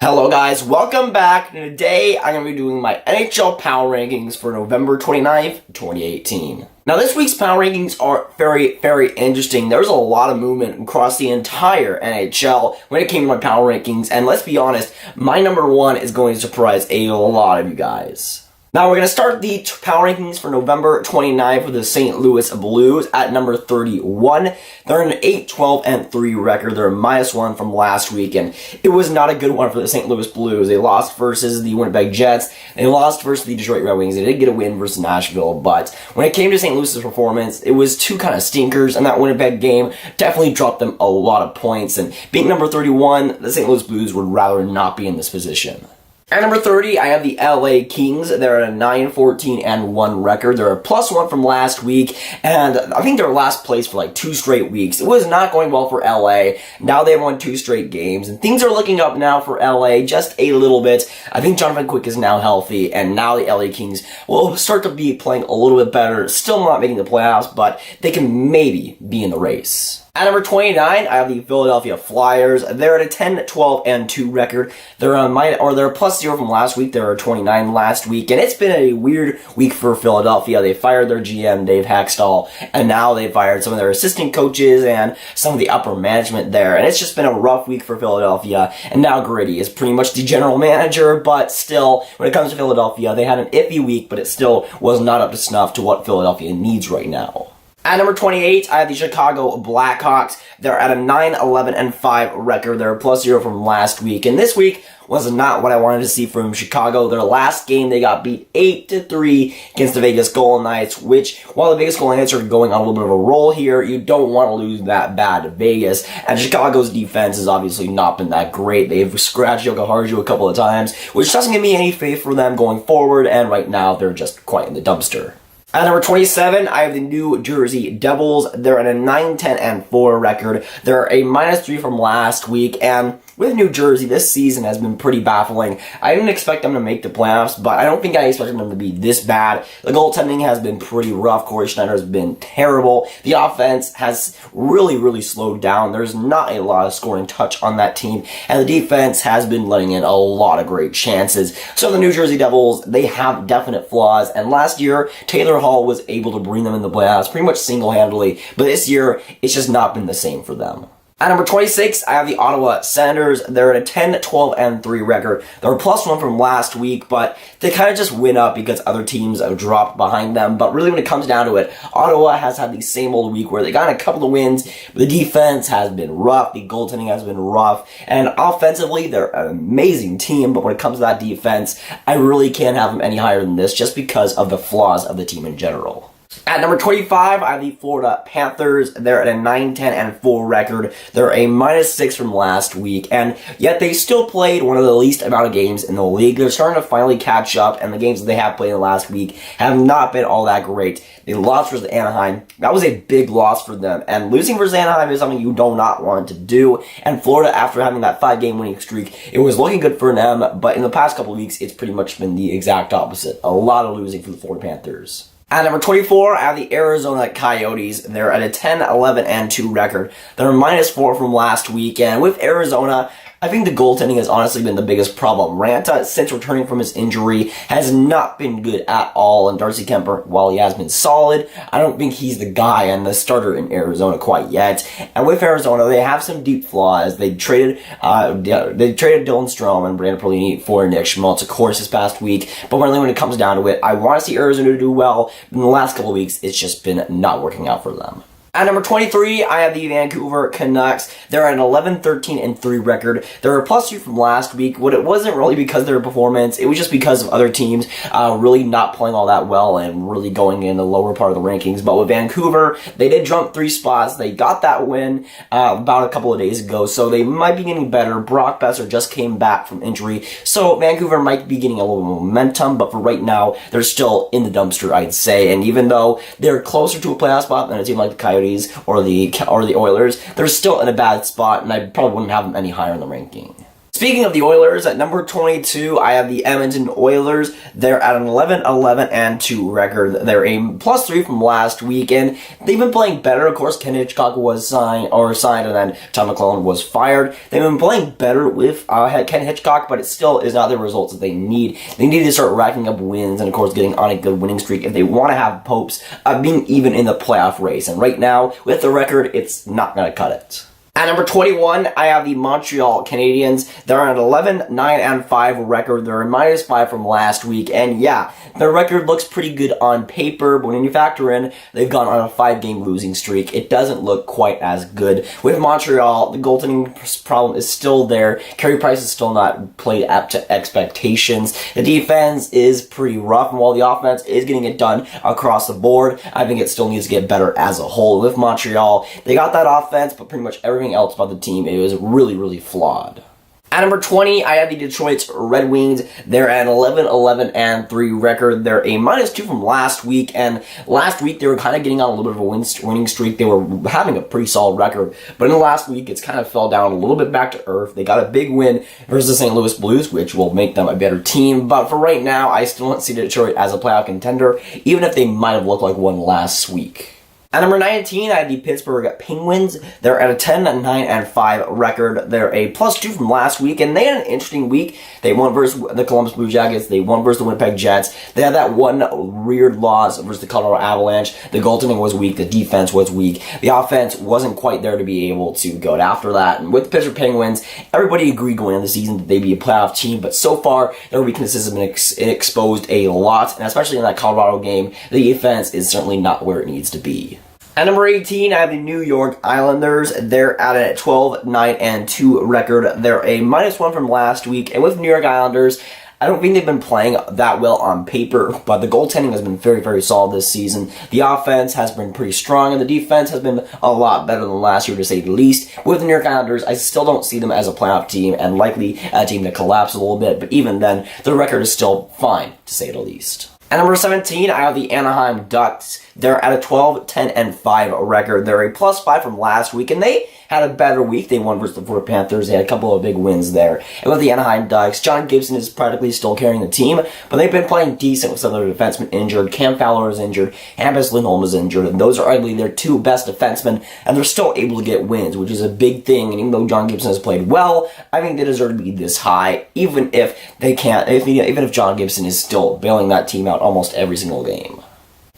Hello guys, welcome back. Today I'm going to be doing my NHL Power Rankings for November 29th, 2018. Now this week's Power Rankings are very interesting. There's a lot of movement across the entire NHL when it came to my Power Rankings, and let's be honest, my number one is going to surprise a lot of you guys. Now we're going to start the Power Rankings for November 29th with the St. Louis Blues at number 31. They're an 8-12-3 record. They're a -1 from last week, and it was not a good one for the St. Louis Blues. They lost versus the Winnipeg Jets. They lost versus the Detroit Red Wings. They did get a win versus Nashville, but when it came to St. Louis's performance, it was two kind of stinkers, and that Winnipeg game definitely dropped them a lot of points, and being number 31, the St. Louis Blues would rather not be in this position. At number 30, I have the LA Kings. They're at a 9-14-1 record. They're a +1 from last week, and I think they're last place for like 2 straight weeks. It was not going well for LA. Now they've won 2 straight games, and things are looking up now for LA just a little bit. I think Jonathan Quick is now healthy, and now the LA Kings will start to be playing a little bit better. Still not making the playoffs, but they can maybe be in the race. At number 29, I have the Philadelphia Flyers. They're at a 10-12-2 record. They're they're a +0 from last week. They were 29 last week, and it's been a weird week for Philadelphia. They fired their GM, Dave Haxtell, and now they fired some of their assistant coaches and some of the upper management there. And it's just been a rough week for Philadelphia. And now Graviteh is pretty much the general manager, but still, when it comes to Philadelphia, they had an iffy week, but it still was not up to snuff to what Philadelphia needs right now. At number 28, I have the Chicago Blackhawks. They're at a 9-11-5 record. They're a +0 from last week. And this week was not what I wanted to see from Chicago. Their last game, they got beat 8-3 against the Vegas Golden Knights, which, while the Vegas Golden Knights are going on a little bit of a roll here, you don't want to lose that bad to Vegas. And Chicago's defense has obviously not been that great. They've scratched Yoko Harju a couple of times, which doesn't give me any faith for them going forward, and right now they're just quite in the dumpster. At number 27, I have the New Jersey Devils. They're at a 9-10-4 record. They're a -3 from last week, and with New Jersey, this season has been pretty baffling. I didn't expect them to make the playoffs, but I don't think I expected them to be this bad. The goaltending has been pretty rough. Corey Schneider has been terrible. The offense has really slowed down. There's not a lot of scoring touch on that team, and the defense has been letting in a lot of great chances. So the New Jersey Devils, they have definite flaws, and last year, Taylor Hall was able to bring them in the playoffs pretty much single-handedly, but this year, it's just not been the same for them. At number 26, I have the Ottawa Senators. They're at a 10-12-3 record. They're a +1 from last week, but they kind of just went up because other teams have dropped behind them. But really, when it comes down to it, Ottawa has had the same old week where they got a couple of wins, but the defense has been rough, the goaltending has been rough, and offensively, they're an amazing team, but when it comes to that defense, I really can't have them any higher than this just because of the flaws of the team in general. At number 25, I have the Florida Panthers. They're at a 9-10-4 record. They're a -6 from last week, and yet they still played one of the least amount of games in the league. They're starting to finally catch up, and the games that they have played in the last week have not been all that great. They lost versus Anaheim. That was a big loss for them, and losing versus Anaheim is something you do not want to do. And Florida, after having that 5-game winning streak, it was looking good for them, but in the past couple of weeks, it's pretty much been the exact opposite. A lot of losing for the Florida Panthers. At number 24, I have the Arizona Coyotes. They're at a 10-11-2 record. They're -4 from last week, and with Arizona, I think the goaltending has honestly been the biggest problem. Ranta, since returning from his injury, has not been good at all, and Darcy Kemper, while he has been solid, I don't think he's the guy and the starter in Arizona quite yet. And with Arizona, they have some deep flaws. They traded Dylan Strome and Brandon Perlini for Nick Schmaltz, of course, this past week, but really when it comes down to it, I want to see Arizona do well. In the last couple of weeks, it's just been not working out for them. At number 23, I have the Vancouver Canucks. They're at an 11-13-3 record. They're a +2 from last week. What it wasn't really because of their performance, it was just because of other teams really not playing all that well and really going in the lower part of the rankings. But with Vancouver, they did jump 3 spots. They got that win about a couple of days ago, so they might be getting better. Brock Besser just came back from injury, so Vancouver might be getting a little momentum, but for right now, they're still in the dumpster, I'd say. And even though they're closer to a playoff spot than a team like the Coyotes or the Oilers, they're still in a bad spot, and I probably wouldn't have them any higher in the ranking. Speaking of the Oilers, at number 22, I have the Edmonton Oilers. They're at an 11-11-2 record. They're a +3 from last week, and they've been playing better. Of course, Ken Hitchcock was signed, and then Tom McClellan was fired. They've been playing better with Ken Hitchcock, but it still is not the results that they need. They need to start racking up wins, and of course, getting on a good winning streak if they want to have hopes of being even in the playoff race. And right now, with the record, it's not going to cut it. At number 21, I have the Montreal Canadiens. They're at an 11-9-5 record. They're a -5 from last week. And yeah, their record looks pretty good on paper, but when you factor in, they've gone on a 5-game losing streak. It doesn't look quite as good. With Montreal, the goaltending problem is still there. Carey Price is still not played up to expectations. The defense is pretty rough, and while the offense is getting it done across the board, I think it still needs to get better as a whole. With Montreal, they got that offense, but pretty much everything else about the team, it was really, really flawed. At number 20, I have the Detroit Red Wings. They're at an 11-11-3 record. They're a -2 from last week, and last week they were kind of getting on a little bit of a winning streak. They were having a pretty solid record, but in the last week, it's kind of fell down a little bit back to earth. They got a big win versus the St. Louis Blues, which will make them a better team, but for right now, I still don't see Detroit as a playoff contender, even if they might have looked like one last week. At number 19, I have the Pittsburgh Penguins. They're at a 10-9-5 record. They're a +2 from last week, and they had an interesting week. They won versus the Columbus Blue Jackets. They won versus the Winnipeg Jets. They had that one weird loss versus the Colorado Avalanche. The goaltending was weak. The defense was weak. The offense wasn't quite there to be able to go after that. And with the Pittsburgh Penguins, everybody agreed going into the season that they'd be a playoff team, but so far, their weaknesses have been exposed a lot, and especially in that Colorado game, the defense is certainly not where it needs to be. At number 18, I have the New York Islanders. They're at a 12-9-2 record. They're a -1 from last week. And with New York Islanders, I don't think they've been playing that well on paper, but the goaltending has been very, very solid this season. The offense has been pretty strong, and the defense has been a lot better than last year, to say the least. With the New York Islanders, I still don't see them as a playoff team, and likely a team to collapse a little bit, but even then, the record is still fine, to say the least. At number 17, I have the Anaheim Ducks. They're at a 12-10-5 record. They're a +5 from last week, and they had a better week. They won versus the Florida Panthers. They had a couple of big wins there. And with the Anaheim Ducks, John Gibson is practically still carrying the team, but they've been playing decent with some of their defensemen injured. Cam Fowler is injured. Hampus Lindholm is injured, and those are arguably their two best defensemen, and they're still able to get wins, which is a big thing. And even though John Gibson has played well, I think they deserve to be this high, even if they can't, even if John Gibson is still bailing that team out almost every single game.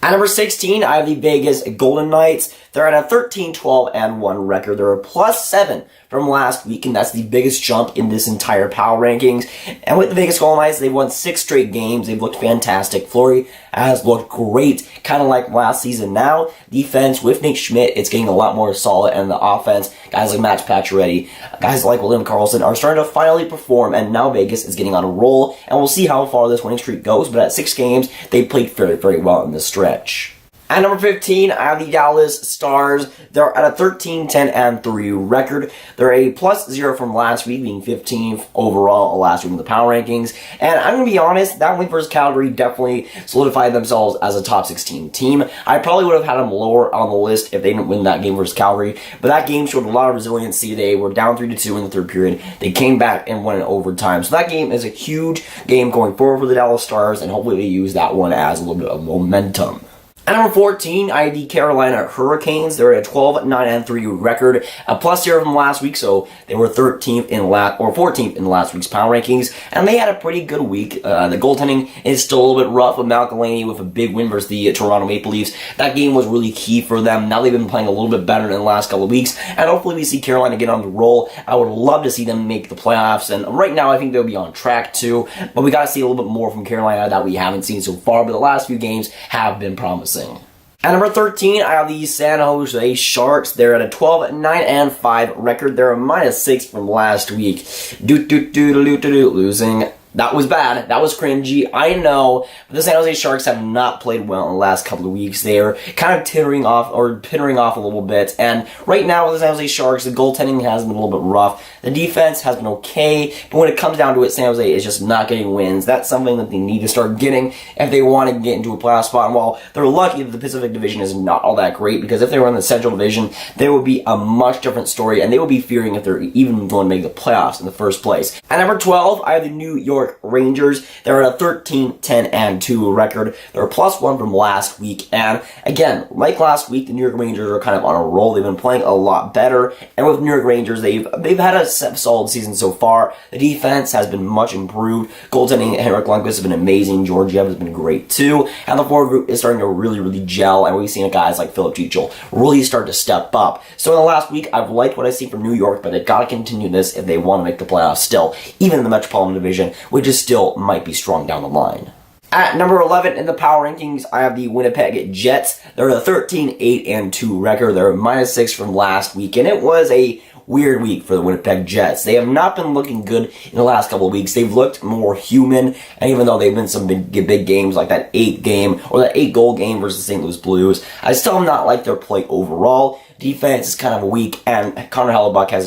At number 16, I have the Vegas Golden Knights. They're at a 13-12-1 record. They're a +7 from last week, and that's the biggest jump in this entire power rankings. And with the Vegas Golden Knights, they've won 6 straight games. They've looked fantastic. Fleury has looked great, kind of like last season. Now, defense with Nate Schmidt, it's getting a lot more solid, and the offense, guys like Max Pacioretty, guys like William Karlsson are starting to finally perform, and now Vegas is getting on a roll, and we'll see how far this winning streak goes, but at 6 games, they played very, very well in this stretch. At number 15, I have the Dallas Stars. They're at a 13-10-3 record. They're a +0 from last week, being 15th overall last week in the power rankings. And I'm going to be honest, that win versus Calgary definitely solidified themselves as a top 16 team. I probably would have had them lower on the list if they didn't win that game versus Calgary. But that game showed a lot of resiliency. They were down 3-2 in the third period. They came back and won in overtime. So that game is a huge game going forward for the Dallas Stars, and hopefully they use that one as a little bit of momentum. At number 14, I have the Carolina Hurricanes. They're at a 12-9-3 record, a +0 from last week, so they were 14th in last week's power rankings, and they had a pretty good week. The goaltending is still a little bit rough with Malcolm Laney with a big win versus the Toronto Maple Leafs. That game was really key for them. Now they've been playing a little bit better in the last couple of weeks, and hopefully we see Carolina get on the roll. I would love to see them make the playoffs, and right now I think they'll be on track too, but we got to see a little bit more from Carolina that we haven't seen so far, but the last few games have been promising. At number 13, I have the San Jose Sharks. They're at a 12-9-5 record. They're a -6 from last week. Losing That was bad. That was cringy. I know. But the San Jose Sharks have not played well in the last couple of weeks. They're kind of pittering off a little bit. And right now with the San Jose Sharks, the goaltending has been a little bit rough. The defense has been okay. But when it comes down to it, San Jose is just not getting wins. That's something that they need to start getting if they want to get into a playoff spot. And while they're lucky that the Pacific Division is not all that great, because if they were in the Central Division, there would be a much different story. And they would be fearing if they're even going to make the playoffs in the first place. At number 12, I have the New York Rangers. They're at a 13-10-2 record. They're +1 from last week. And again, like last week, the New York Rangers are kind of on a roll. They've been playing a lot better. And with New York Rangers, they've had a solid season so far. The defense has been much improved. Goaltending, Henrik Lundqvist has been amazing. Georgiev has been great too. And the forward group is starting to really gel. And we've seen guys like Philip Chytil really start to step up. So in the last week, I've liked what I see from New York, but they've got to continue this if they want to make the playoffs still, even in the Metropolitan Division, which is still might be strong down the line. At number 11 in the power rankings, I have the Winnipeg Jets. They're at a 13-8-2 record. They're -6 from last week, and it was a weird week for the Winnipeg Jets. They have not been looking good in the last couple of weeks. They've looked more human, and even though they've been some big games like that 8-goal game versus the St. Louis Blues, I still have not liked their play overall. Defense is kind of weak, and Connor Hellebuck has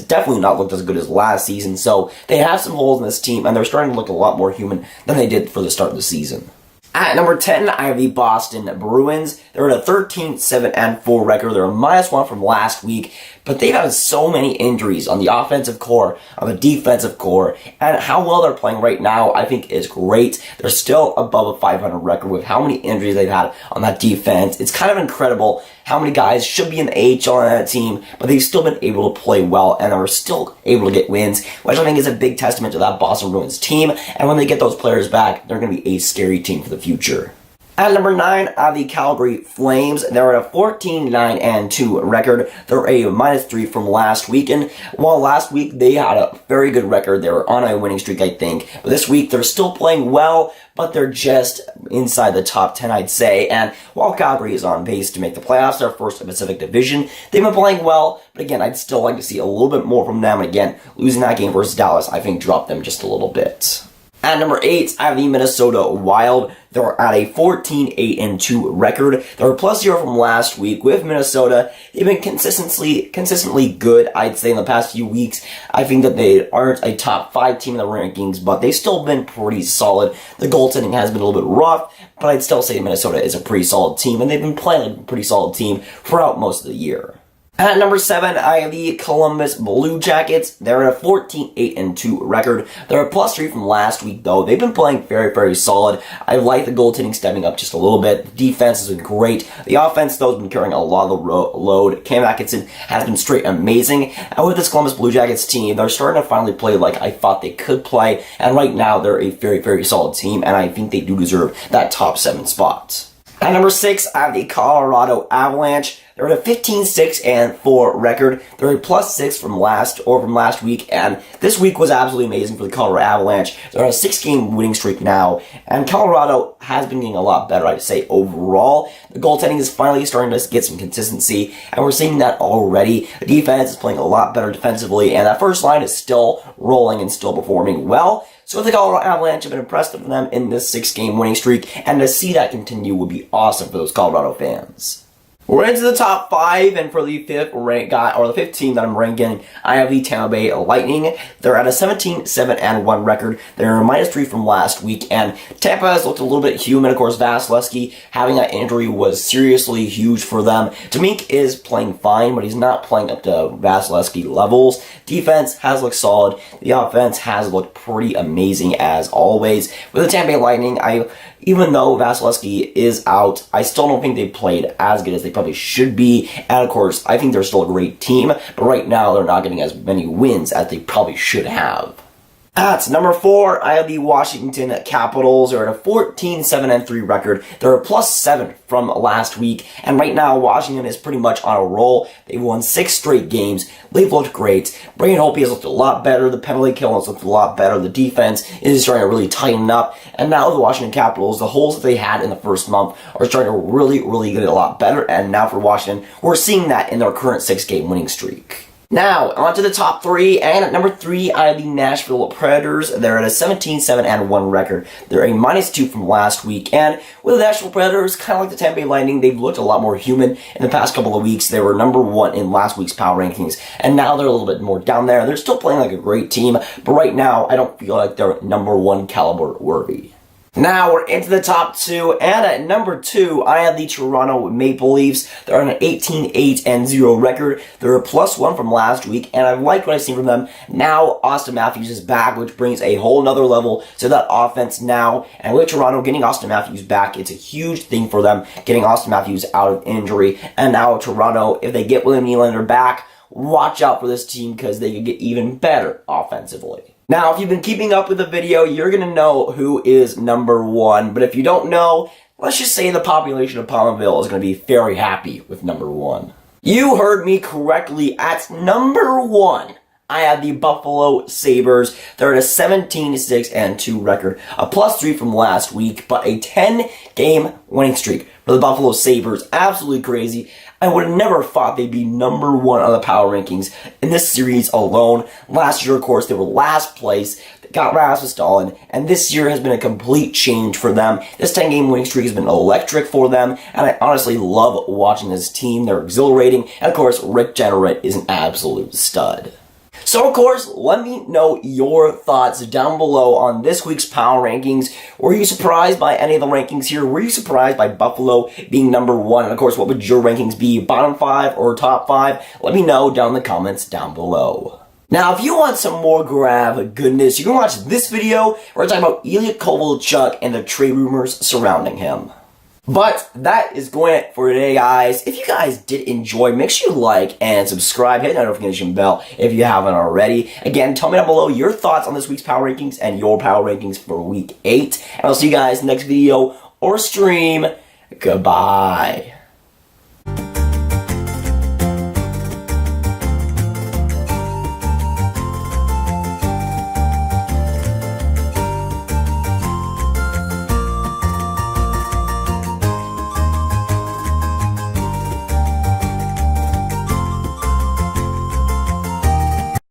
definitely not looked as good as last season, so they have some holes in this team, and they're starting to look a lot more human than they did for the start of the season. At number 10, I have the Boston Bruins. They're at a 13-7-4 record. They're a -1 from last week, but they've had so many injuries on the offensive core, on the defensive core, and how well they're playing right now, I think, is great. They're still above a .500 record with how many injuries they've had on that defense. It's kind of incredible how many guys should be in the AHL on that team, but they've still been able to play well, and are still able to get wins, which I think is a big testament to that Boston Bruins team. And when they get those players back, they're going to be a scary team for the future. At number 9, I have the Calgary Flames. They're at a 14-9-2 record. They're a -3 from last week. And while last week they had a very good record, they were on a winning streak, I think. But this week they're still playing well, but they're just inside the top 10, I'd say. And while Calgary is on pace to make the playoffs, their first in the Pacific Division, they've been playing well. But again, I'd still like to see a little bit more from them. And again, losing that game versus Dallas, I think, dropped them just a little bit. At number 8, I have the Minnesota Wild. They're at a 14-8-2 record. They're +0 from last week. With Minnesota, they've been consistently good, I'd say, in the past few weeks. I think that they aren't a top 5 team in the rankings, but they've still been pretty solid. The goaltending has been a little bit rough, but I'd still say Minnesota is a pretty solid team, and they've been playing like a pretty solid team throughout most of the year. At number 7, I have the Columbus Blue Jackets. They're at a 14-8-2 record. They're a +3 from last week, though. They've been playing very solid. I like the goaltending stepping up just a little bit. The defense has been great. The offense, though, has been carrying a lot of the load. Cam Atkinson has been straight amazing. And with this Columbus Blue Jackets team, they're starting to finally play like I thought they could play. And right now, they're a very solid team, and I think they do deserve that top 7 spot. At number 6, I have the Colorado Avalanche. They're at a 15-6-4 record. They're a +6 from last week, and this week was absolutely amazing for the Colorado Avalanche. They're on a 6-game winning streak now, and Colorado has been getting a lot better, I'd say, overall. The goaltending is finally starting to get some consistency, and we're seeing that already. The defense is playing a lot better defensively, and that first line is still rolling and still performing well. So the Colorado Avalanche have been impressed with them in this 6-game winning streak, and to see that continue would be awesome for those Colorado fans. We're into the top 5, and for the fifth team that I'm ranking, I have the Tampa Bay Lightning. They're at a 17-7-1 record. They're a -3 from last week, and Tampa has looked a little bit human. Of course, Vasilevsky having that injury was seriously huge for them. Demink is playing fine, but he's not playing up to Vasilevsky levels. Defense has looked solid. The offense has looked pretty amazing as always. With the Tampa Bay Lightning, even though Vasilevsky is out, I still don't think they played as good as they probably should be. And of course, I think they're still a great team, but right now they're not getting as many wins as they probably should have. At number 4, I have the Washington Capitals. They're at a 14-7-3 record. They're a +7 from last week, and right now Washington is pretty much on a roll. They've won 6 straight games. They've looked great. Braden Holtby has looked a lot better. The penalty kill has looked a lot better. The defense is starting to really tighten up, and now the Washington Capitals, the holes that they had in the first month are starting to really get a lot better, and now for Washington, we're seeing that in their current 6-game winning streak. Now, on to the top 3, and at number 3, I have the Nashville Predators. They're at a 17-7-1 record. They're a -2 from last week, and with the Nashville Predators, kind of like the Tampa Bay Lightning, they've looked a lot more human in the past couple of weeks. They were number 1 in last week's power rankings, and now they're a little bit more down there. They're still playing like a great team, but right now, I don't feel like they're number 1 caliber worthy. Now we're into the top 2, and at number 2, I have the Toronto Maple Leafs. They're on an 18-8-0 record. They're a +1 from last week, and I've liked what I've seen from them. Now Austin Matthews is back, which brings a whole nother level to that offense now. And with Toronto getting Austin Matthews back, it's a huge thing for them, getting Austin Matthews out of injury. And now Toronto, if they get William Nylander back, watch out for this team because they could get even better offensively. Now, if you've been keeping up with the video, you're going to know who is number 1. But if you don't know, let's just say the population of Palmerville is going to be very happy with number 1. You heard me correctly. At number 1, I have the Buffalo Sabres. They're at a 17-6-2 record. A +3 from last week, but a 10-game winning streak for the Buffalo Sabres. Absolutely crazy. I would have never thought they'd be number 1 on the power rankings in this series alone. Last year, of course, they were last place. They got Rasmus Dahlin, and this year has been a complete change for them. This 10-game winning streak has been electric for them, and I honestly love watching this team. They're exhilarating, and of course, Rick Jeanneret is an absolute stud. So, of course, let me know your thoughts down below on this week's power rankings. Were you surprised by any of the rankings here? Were you surprised by Buffalo being number 1? And, of course, what would your rankings be? Bottom 5 or top 5? Let me know down in the comments down below. Now, if you want some more Grav goodness, you can watch this video where I talk about Ilya Kovalchuk and the trade rumors surrounding him. But that is going it for today, guys. If you guys did enjoy, make sure you like and subscribe. Hit the notification bell if you haven't already. Again, tell me down below your thoughts on this week's power rankings and your power rankings for week 8. And I'll see you guys in the next video or stream. Goodbye.